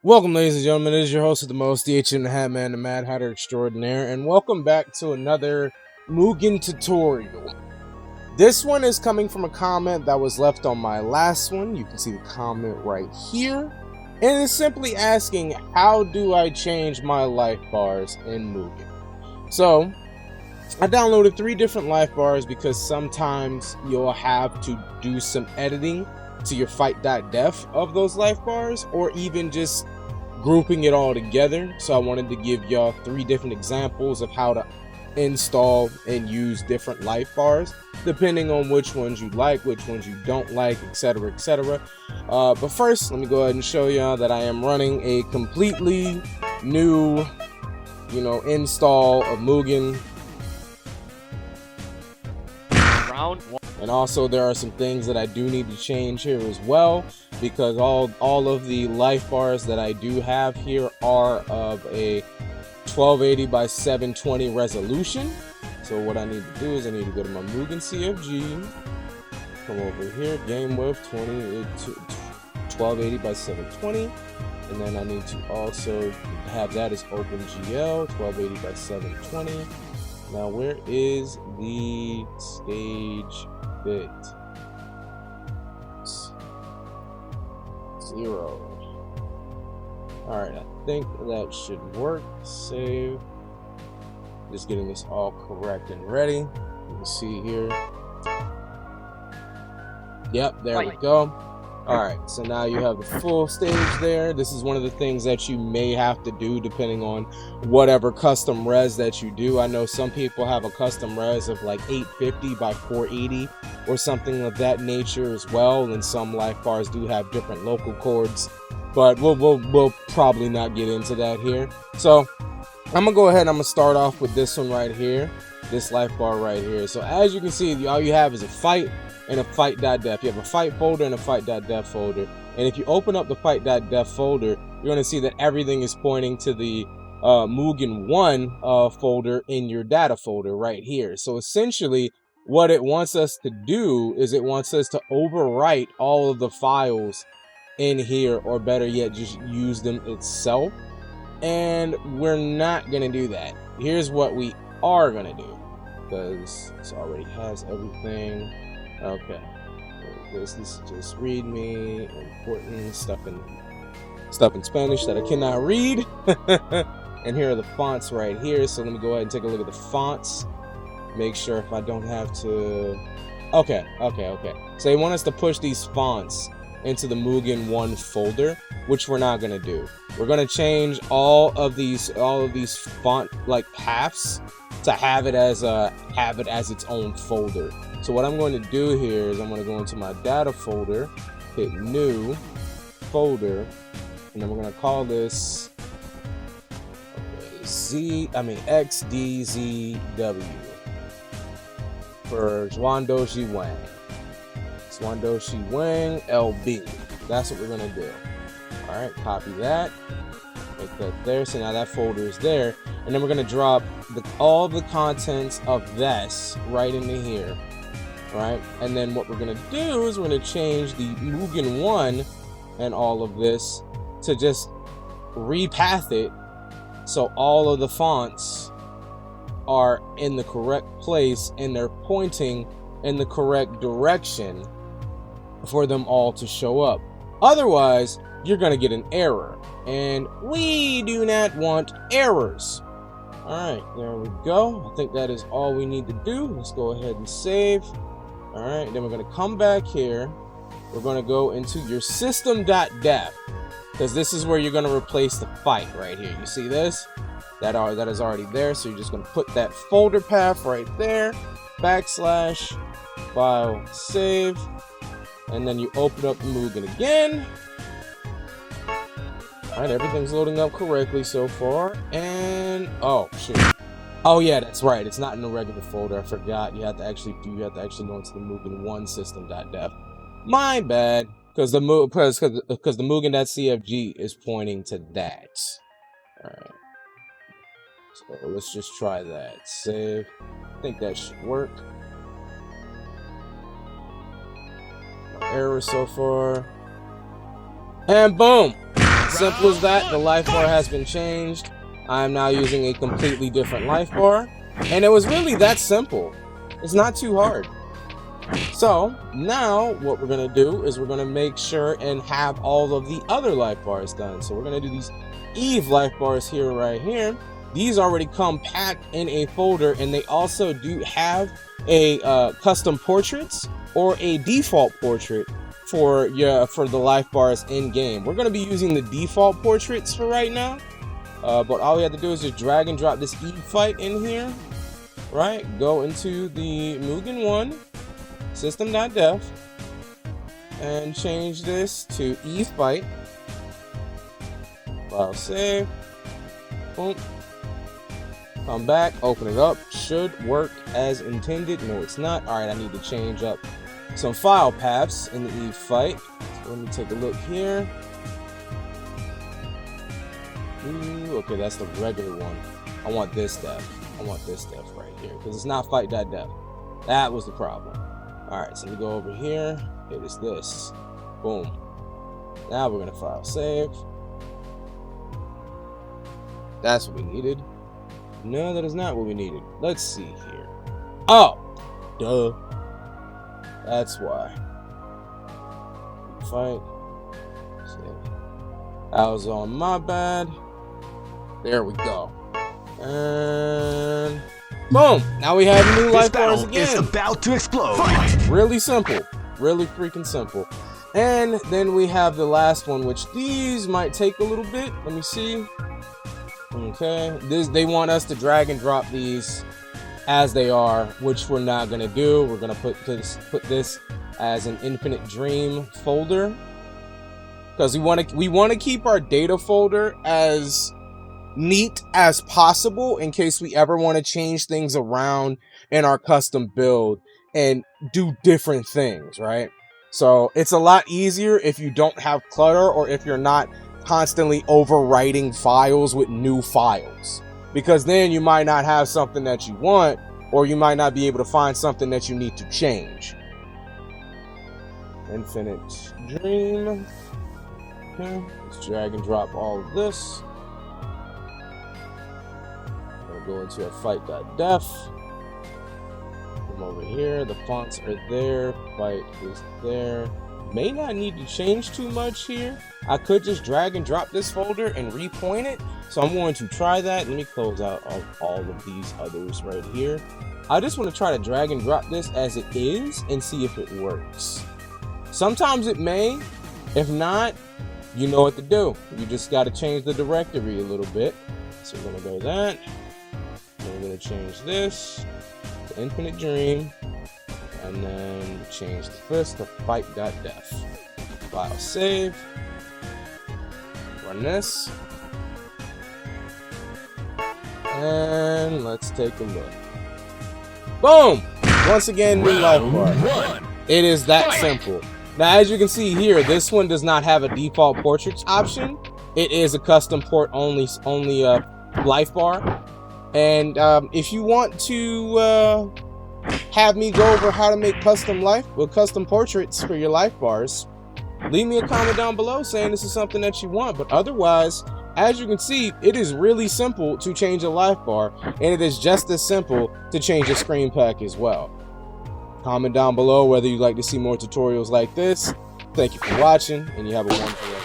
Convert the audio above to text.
Welcome, ladies and gentlemen. It is your host of the most, the H and the Hat Man, the Mad Hatter Extraordinaire, and welcome back to another M.U.G.E.N tutorial. This one is coming from a comment that was left on my last one. You can see the comment right here. And it's simply asking, how do I change my life bars in M.U.G.E.N? So, I downloaded 3 different life bars because sometimes you'll have to do some editing to your fight.def of those life bars, or even just grouping it all together. So I wanted to give y'all 3 different examples of how to install and use different life bars, depending on which ones you like, which ones you don't like, etc, etc. But first, let me go ahead and show y'all that I am running a completely new install of M.U.G.E.N. Round 1. And also there are some things that I do need to change here as well, because all of the life bars that I do have here are of a 1280 by 720 resolution. So what I need to do is I need to go to my M.U.G.E.N CFG, come over here, game width 1280 by 720, and then I need to also have that as OpenGL 1280 by 720. Now where is the stage bit? 0. Alright, I think that should work. Save. Just getting this all correct and ready. You can see here. Yep, there we go. Alright, so now you have the full stage there. This is one of the things that you may have to do depending on whatever custom res that you do. I know some people have a custom res of like 850 by 480 or something of that nature as well, and some life bars do have different local chords, but we'll probably not get into that here. So I'm gonna go ahead and I'm gonna start off with this one right here, this life bar right here. So as you can see, all you have is a fight and a fight.def. You have a fight folder and a fight.def folder. And if you open up the fight.def folder, you're going to see that everything is pointing to the M.U.G.E.N 1 folder in your data folder right here. So essentially, what it wants us to do is it wants us to overwrite all of the files in here, or better yet, just use them itself. And we're not going to do that. Here's what we are going to do, because this already has everything. Okay, this is just readme, important stuff in Spanish that I cannot read. And here are the fonts right here. So let me go ahead and take a look at the fonts. Make sure if I don't have to. Okay. So they want us to push these fonts into the M.U.G.E.N 1 folder, which we're not gonna do. We're gonna change all of these font like paths to have it as its own folder. So what I'm going to do here is I'm going to go into my data folder, hit new folder, and then we're going to call this XDZW for M.U.G.E.N. M.U.G.E.N LB. That's what we're going to do. All right, copy that, make that there. So now that folder is there, and then we're going to drop all the contents of this right into here. Right, and then what we're gonna do is we're gonna change the M.U.G.E.N 1 and all of this to just repath it so all of the fonts are in the correct place and they're pointing in the correct direction for them all to show up. Otherwise, you're gonna get an error, and we do not want errors. All right, there we go. I think that is all we need to do. Let's go ahead and save. All right, then we're going to come back here. We're going to go into your system.def, because this is where you're going to replace the fight right here. You see this? That is already there. So you're just going to put that folder path right there, backslash, file, save, and then you open up M.U.G.E.N again. All right, everything's loading up correctly so far. And oh shoot. Oh yeah, that's right. It's not in the regular folder. I forgot. You have to actually go into the M.U.G.E.N 1 system.def. My bad, because the M.U.G.E.N.CFG is pointing to that. All right. So let's just try that. Save. I think that should work. No errors so far. And boom. Simple as that. The life bar has been changed. I am now using a completely different life bar. And it was really that simple. It's not too hard. So now what we're going to do is we're going to make sure and have all of the other life bars done. So we're going to do these Eve life bars here, right here. These already come packed in a folder, and they also do have a custom portraits or a default portrait for the life bars in game. We're going to be using the default portraits for right now, but all we have to do is just drag and drop this Eve fight in here, right? Go into the M.U.G.E.N. system.def and change this to Eve fight. File save. Boom. Come back, open it up. Should work as intended. No, it's not. All right, I need to change up some file paths in the Eve fight. So let me take a look here. Ooh, okay, that's the regular one. I want this def. I want this def right here because it's not fight.def. That was the problem. All right, so we go over here. It is this. Boom. Now we're gonna file save. That's what we needed. No, that is not what we needed. Let's see here. Oh, duh. That's why. Fight. Save. That was on my bad. There we go. And boom. Now we have new life bars again. This battle is about to explode. Really simple. Really freaking simple. And then we have the last one, which these might take a little bit. Let me see. Okay, they want us to drag and drop these as they are, which we're not gonna do. We're gonna put this as an Infinite Dream folder because we want to keep our data folder as neat as possible in case we ever want to change things around in our custom build and do different things, right? So it's a lot easier if you don't have clutter or if you're not constantly overwriting files with new files, because then you might not have something that you want, or you might not be able to find something that you need to change. Infinite Dream. Okay, let's drag and drop all of this. I'm gonna go into a fight.def. Come over here, the fonts are there, fight is there. May not need to change too much here. I could just drag and drop this folder and repoint it. So I'm going to try that. Let me close out all of these others right here. I just want to try to drag and drop this as it is and see if it works. Sometimes it may. If not, you know what to do. You just got to change the directory a little bit. So we're going to go that. And we're going to change this to Infinite Dream. And then change this to fight.def. File save. Run this. And let's take a look. Boom! Once again, new life bar. It is that simple. Now, as you can see here, this one does not have a default portraits option. It is a custom port only life bar. And if you want to have me go over how to make custom portraits for your life bars, leave me a comment down below saying this is something that you want. But otherwise, as you can see, it is really simple to change a life bar, and it is just as simple to change a screen pack as well. Comment down below whether you'd like to see more tutorials like this. Thank you for watching, and you have a wonderful day.